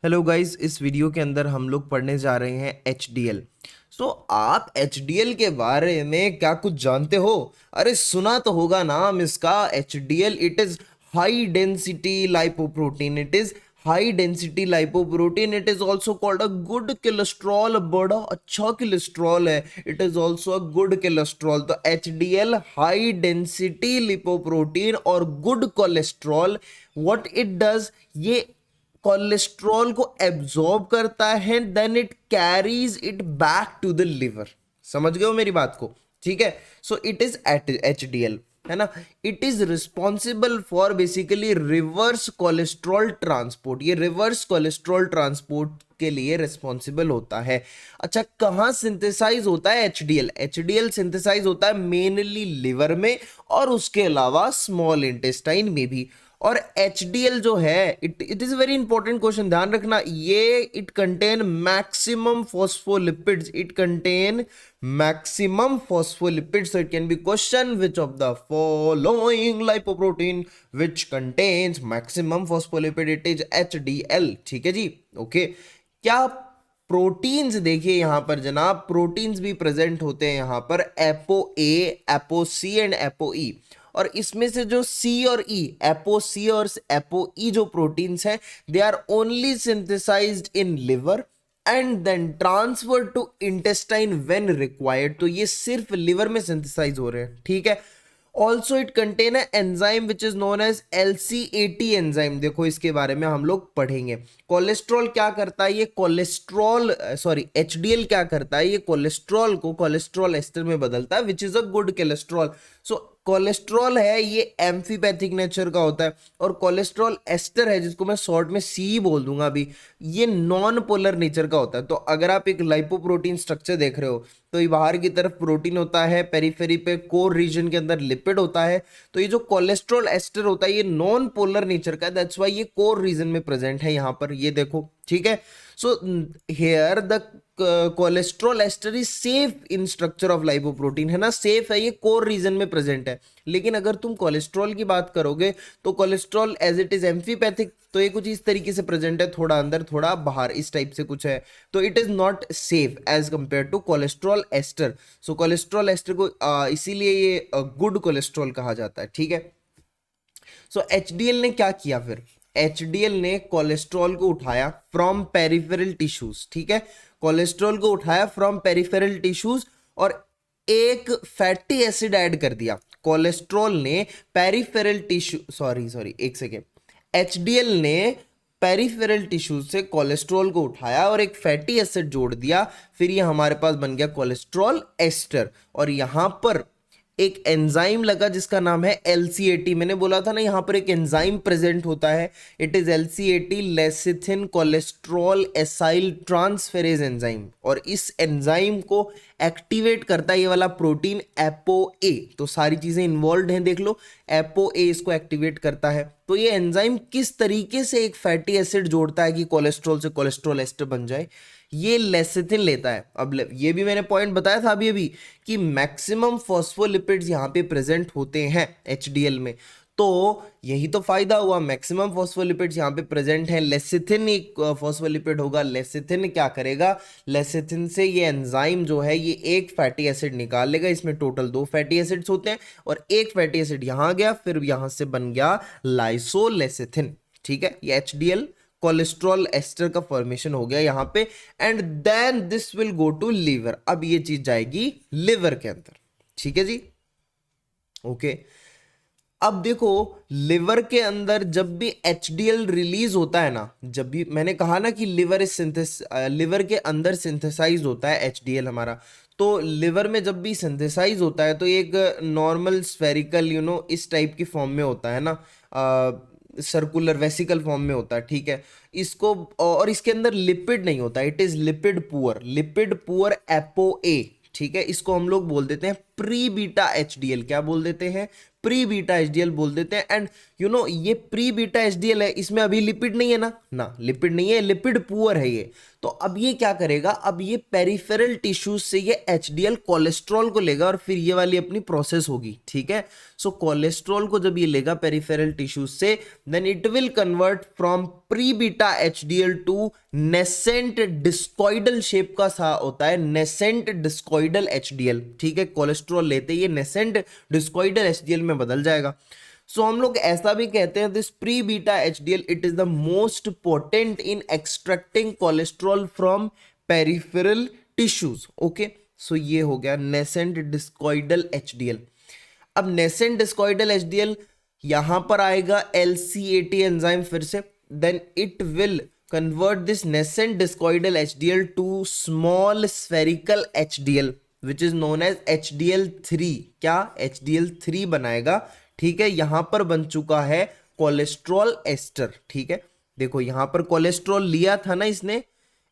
Hello guys, इस video के अंदर हम लोग पढ़ने जा रहे हैं HDL। आप HDL के बारे में क्या कुछ जानते हो? अरे सुना तो होगा नाम इसका, HDL। It is high density lipoprotein. It is high density lipoprotein. It is also called a good cholesterol. बड़ा अच्छा कोलेस्ट्रॉल है। It is also a good cholesterol. तो HDL हाई डेंसिटी लिपोप्रोटीन और good cholesterol. What it does, ये cholesterol को absorb करता है, then it carries it back to the liver. समझ गए हो मेरी बात को? ठीक है। सो इट इज HDL, है ना। It is responsible for basically reverse cholesterol transport. ये रिवर्स कोलेस्ट्रॉल ट्रांसपोर्ट के लिए रिस्पॉन्सिबल होता है। अच्छा, कहाँ सिंथेसाइज होता है HDL? HDL सिंथेसाइज होता है मेनली लिवर में और उसके अलावा स्मॉल इंटेस्टाइन में भी। और HDL जो है, it is very important question, ध्यान रखना ये। It contain maximum phospholipids. It contain maximum phospholipids. So it can be question, which of the following lipoprotein which contains maximum phospholipid? It is HDL। ठीक है जी, okay. क्या proteins देखिए यहां पर जनाब, प्रोटीन्स भी प्रेजेंट होते हैं यहां पर, apo A, apo C and apo E. और इसमें से जो सी और ई, एपो सी और एपो ई जो प्रोटीन्स हैं, they are only synthesized in liver and then transfer to intestine when required. तो ये सिर्फ लिवर में सिंथेसाइज हो रहे हैं, ठीक है। Also it contain enzyme which is known as LCAT enzyme. देखो इसके बारे में हम लोग पढ़ेंगे। कोलेस्ट्रॉल क्या करता है? ये कोलेस्ट्रॉल HDL क्या करता है? ये कोलेस्ट्रॉल को कोलेस्ट्रॉल एस्टर में बदलता है, which is a good cholesterol. So cholesterol है ये एम्फीपैथिक नेचर का होता है, और कोलेस्ट्रॉल एस्टर है जिसको मैं शॉर्ट में C बोल दूंगा अभी, ये नॉन पोलर नेचर का होता है। तो अगर आप एक लाइपोप्रोटीन स्ट्रक्चर देख रहे हो, तो ये बाहर की तरफ प्रोटीन होता है, पेरिफेरी पे कोर रीजन के अंदर लिपिड होता है। तो ये जो कोलेस्ट्रॉल एस्टर होता है ये नॉन पोलर नेचर का है, दैट्स व्हाई ये कोर रीजन में प्रेजेंट है यहां पर, ये देखो, ठीक है। So here the cholesterol ester is safe in structure of lipoprotein, है ना, सेफ है, ये कोर रीजन में प्रेजेंट है। लेकिन अगर तुम कोलेस्ट्रॉल की बात करोगे तो cholesterol as it is amphipathic, तो ये कुछ इस तरीके से प्रेजेंट है, थोड़ा अंदर थोड़ा बाहर, इस टाइप से कुछ है। तो it is not safe as compare to cholesterol ester. So cholesterol ester को इसीलिए ये गुड कोलेस्ट्रॉल कहा जाता है, ठीक है। सो HDL ने क्या किया फिर? HDL ने कोलेस्ट्रॉल को उठाया फ्रॉम पेरिफेरल टिश्यूज, ठीक है। कोलेस्ट्रॉल को उठाया फ्रॉम पेरिफेरल टिश्यूज और एक फैटी एसिड ऐड कर दिया। कोलेस्ट्रॉल ने पेरिफेरल टिश्यू, सॉरी एक सेकेंड, HDL ने पेरिफेरल टिश्यूज से कोलेस्ट्रॉल को उठाया और एक फैटी एसिड जोड़ दिया। फिर ये हमारे पास बन गया कोलेस्ट्रॉल एस्टर। और यहां पर एक एंजाइम लगा जिसका नाम है LCAT। मैंने बोला था ना यहां पर एक एंजाइम प्रेजेंट होता है, it is LCAT, lecithin cholesterol acyl transferase enzyme. और इस एंजाइम को एक्टिवेट करता है ये वाला प्रोटीन ApoA। तो सारी चीजें इन्वॉल्व हैं, देख लो, ApoA इसको एक्टिवेट करता है। तो ये एंजाइम किस तरीके से एक फैटी एसिड जोड़ता है कि कोलेस्ट्रॉल से कोलेस्ट्रॉल एस्टर बन जाए? ये लेसिथिन लेता है। अब ये भी मैंने पॉइंट बताया था अभी कि मैक्सिमम फॉस्फोलिपिड्स यहाँ पे प्रेजेंट होते हैं HDL में। तो यही तो फायदा हुआ, मैक्सिमम फॉस्फोलिपिड्स यहाँ पे प्रेजेंट हैं। लेसिथिन एक फॉस्फोलिपिड होगा, लेसिथिन क्या करेगा? लेसिथिन से ये एंजाइम जो है ये एक फैटी एसिड निकाल लेगा। इसमें टोटल 2 फैटी एसिड्स होते हैं और एक फैटी एसिड यहाँ गया, फिर यहाँ से बन गया लाइसोलेसिथिन, ठीक है। ये HDL कोलेस्ट्रॉल एस्टर का फॉर्मेशन हो गया यहां पे, and then this will go to liver. अब ये चीज जाएगी लिवर के अंदर, ठीक है जी, ओके। अब देखो, लिवर के अंदर जब भी HDL रिलीज होता है ना, जब भी मैंने कहा ना कि लिवर के अंदर सिंथेसाइज होता है HDL हमारा, तो लिवर में जब भी सिंथेसाइज होता है तो एक नॉर्मल स्फेरिकल इस टाइप की फॉर्म में होता है ना, सर्कुलर वेसिकल फॉर्म में होता है, ठीक है। इसको, और इसके अंदर लिपिड नहीं होता, it is lipid poor. Lipid poor ApoA, ठीक है। इसको हम लोग बोल देते हैं प्री बीटा एचडीएल, क्या बोल देते हैं, प्री बीटा एचडीएल बोल देते हैं। एंड ये प्री बीटा एचडीएल है, इसमें अभी लिपिड नहीं है ना लिपिड नहीं है, लिपिड पुअर है ये। तो अब ये क्या करेगा, अब ये पेरिफेरल टिश्यूज से ये एचडीएल कोलेस्ट्रॉल को लेगा और फिर ये वाली अपनी प्रोसेस होगी, ठीक है। सो कोलेस्ट्रॉल को जब ये लेगा पेरिफेरल टिश्यूज से, then it will convert from pre beta HDL to nascent discoidal shape का सा होता है, नेसेंट डिस्कॉइडल एचडीएल, ठीक है। कोलेस्ट्रॉल लेते ये नेसेंट डिस्कॉइडल एचडीएल में बदल जाएगा। सो हम लोग ऐसा भी कहते हैं, this pre beta HDL it is the most potent in extracting cholesterol from peripheral tissues. Okay, so ये हो गया नेसेंट डिस्कॉइडल एचडीएल। अब नेसेंट डिस्कॉइडल एचडीएल यहां पर आएगा LCAT एंजाइम फिर से, then it will convert this nascent discoidal HDL to small spherical HDL which is known as HDL3। क्या HDL3 बनाएगा, ठीक है। यहां पर बन चुका है कोलेस्ट्रॉल एस्टर, ठीक है। देखो यहां पर कोलेस्ट्रॉल लिया था ना इसने,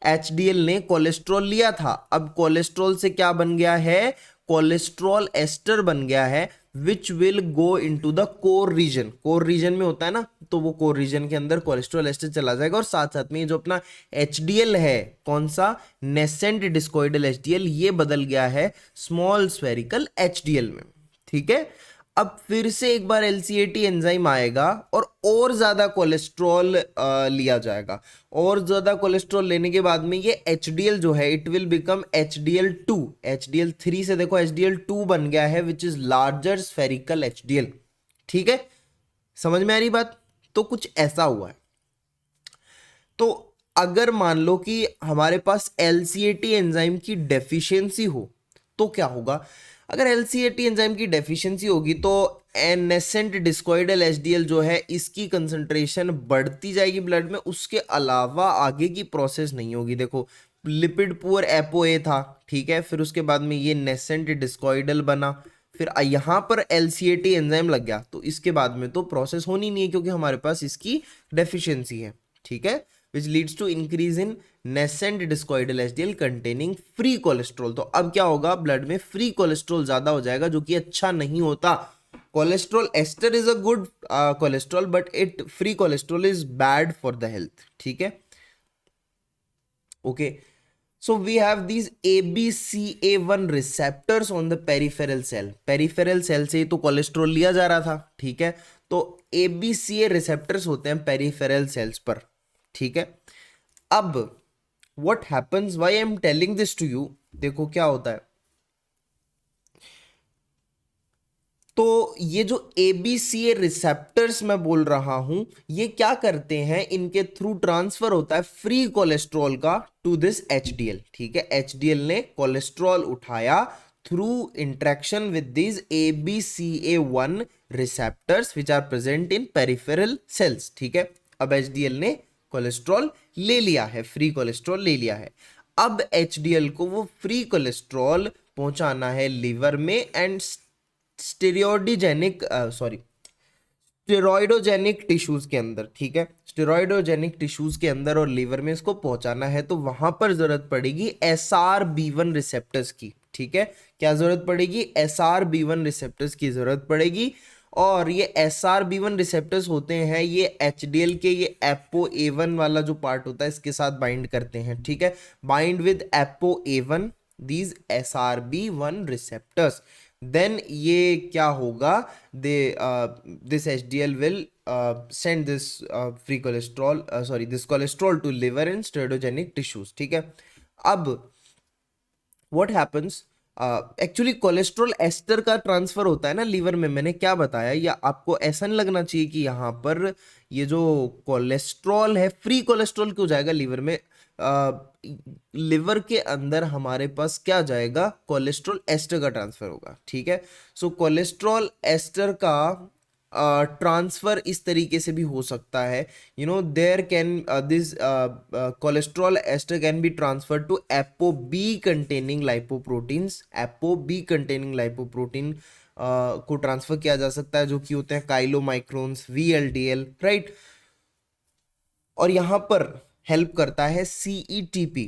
HDL ने कोलेस्ट्रॉल लिया था, अब कोलेस्ट्रॉल से क्या बन गया है, कोलेस्ट्रॉल एस्टर बन गया है, which will go into the core region. Core region में होता है ना, तो वो कोर रीजन के अंदर कोलेस्ट्रॉल एस्टर चला जाएगा और साथ साथ में जो अपना HDL है, कौन सा, नेसेंट डिस्कॉइडल HDL, ये बदल गया है स्मॉल स्फेरिकल HDL में, ठीक है। अब फिर से एक बार LCAT एंजाइम आएगा और ज्यादा कोलेस्ट्रॉल लिया जाएगा, और ज्यादा कोलेस्ट्रॉल लेने के बाद में ये HDL जो है it will become HDL2। HDL3 से देखो HDL2 बन गया है which is larger spherical HDL, ठीक है। समझ में आ रही बात, तो कुछ ऐसा हुआ है। तो अगर मान लो कि हमारे पास LCAT एंजाइम की डेफिशिएंसी हो तो क्या होगा, अगर LCAT एंजाइम की डेफिशिएंसी होगी तो नेसेंट डिस्कॉइडल HDL जो है इसकी कंसंट्रेशन बढ़ती जाएगी ब्लड में, उसके अलावा आगे की प्रोसेस नहीं होगी। देखो लिपिड पुअर ApoA था, ठीक है, फिर उसके बाद में ये नेसेंट डिस्कॉइडल बना, फिर यहाँ पर LCAT एंजाइम लग गया, तो इसके बाद में तो प्रोसेस होनी नहीं है क्योंकि हमारे पास इसकी डेफिशिएंसी है, ठीक है, which leads to increase in nascent discoidal HDL containing free cholesterol। तो अब क्या होगा, ब्लड में फ्री कोलेस्ट्रॉल ज्यादा हो जाएगा जो कि अच्छा नहीं होता। Cholesterol ester is a good cholesterol but it free cholesterol is bad for the health, ठीक है। Okay, so we have these ABCA1 receptors on the peripheral cell। peripheral cell से ही तो कोलेस्ट्रॉल लिया जा रहा था, ठीक है। तो ABCA receptors होते हैं peripheral cells पर, ठीक है। अब what happens, why I am telling this to you, देखो क्या होता है, तो ये जो ABCA रिसेप्टर्स मैं बोल रहा हूं ये क्या करते हैं, इनके थ्रू ट्रांसफर होता है फ्री कोलेस्ट्रॉल का टू दिस HDL, ठीक है। HDL ने कोलेस्ट्रॉल उठाया through interaction with this ABCA1 receptors which are present in peripheral cells, ठीक है। अब HDL ने कोलेस्ट्रॉल ले लिया है, फ्री कोलेस्ट्रॉल ले लिया है। अब HDL को वो फ्री कोलेस्ट्रॉल पहुंचाना है लिवर में एंड स्टेरॉइडोजेनिक टिश्यूज के अंदर, ठीक है। स्टेरॉइडोजेनिक टिश्यूज के अंदर और लीवर में इसको पहुंचाना है, तो वहां पर जरूरत पड़ेगी SRB1 रिसेप्टर्स की, ठीक है। क्या जरूरत पड़ेगी, SRB1 रिसेप्टर्स की जरूरत पड़ेगी। और ये SRB1 रिसेप्टर्स होते हैं ये HDL के ये ApoA1 वाला जो पार्ट होता है इसके साथ बाइंड करते हैं, ठीक है। Bind with ApoA1 these SRB1 receptors, then ये क्या होगा, this HDL will send this free cholesterol this cholesterol to liver and steroidogenic tissues, ठीक है। अब what happens, actually cholesterol ester का ट्रांसफर होता है ना लिवर में, मैंने क्या बताया, या आपको ऐसा नहीं लगना चाहिए कि यहाँ पर ये जो कोलेस्ट्रॉल है फ्री कोलेस्ट्रॉल क्यों जाएगा लिवर में, लिवर के अंदर हमारे पास क्या जाएगा, कोलेस्ट्रॉल एस्टर का ट्रांसफर होगा, ठीक है। सो कोलेस्ट्रॉल एस्टर का ट्रांसफर इस तरीके से भी हो सकता है, there can this cholesterol ester can be transfer to ApoB containing lipoproteins. ApoB containing lipoprotein को ट्रांसफर किया जा सकता है जो कि होते हैं काइलोमाइक्रोन्स, VLDL, राइट। और यहां पर हेल्प करता है CETP,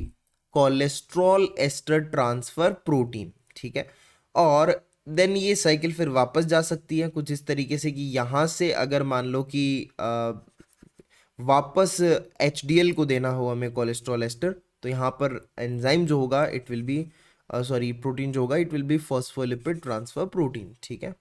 cholesterol ester transfer protein, ठीक है। और देन ये साइकिल फिर वापस जा सकती है कुछ इस तरीके से कि यहाँ से अगर मान लो कि वापस HDL को देना हो हमें कोलेस्ट्रॉल एस्टर, तो यहाँ पर एंजाइम जो होगा it will be sorry protein जो होगा it will be phospholipid transfer protein, ठीक है।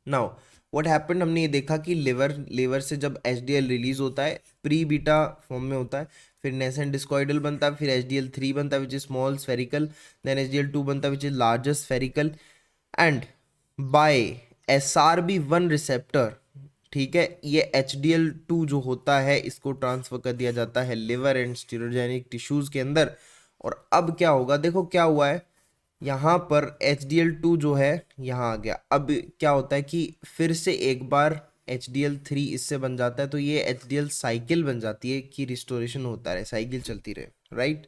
नाउ व्हाट हैपेंड, हमने ये देखा कि लिवर से जब HDL रिलीज होता है प्री बीटा फॉर्म में होता है, फिर नेसेंट डिस्कॉइडल बनता है, फिर HDL3 बनता है which is small spherical, then HDL2 बनता है which is larger spherical, and by SRB1 receptor, ठीक है, ये HDL2 जो होता है इसको ट्रांसफर कर दिया जाता है लिवर एंड स्टीरोजेनिक टिश्यूज के अंदर। और अब क्या होगा, देखो क्या हुआ है, यहाँ पर HDL2 जो है यहाँ आ गया। अब क्या होता है कि फिर से एक बार HDL3 इससे बन जाता है, तो ये HDL साइकिल बन जाती है कि रिस्टोरेशन होता रहे, साइकिल चलती रहे, राइट।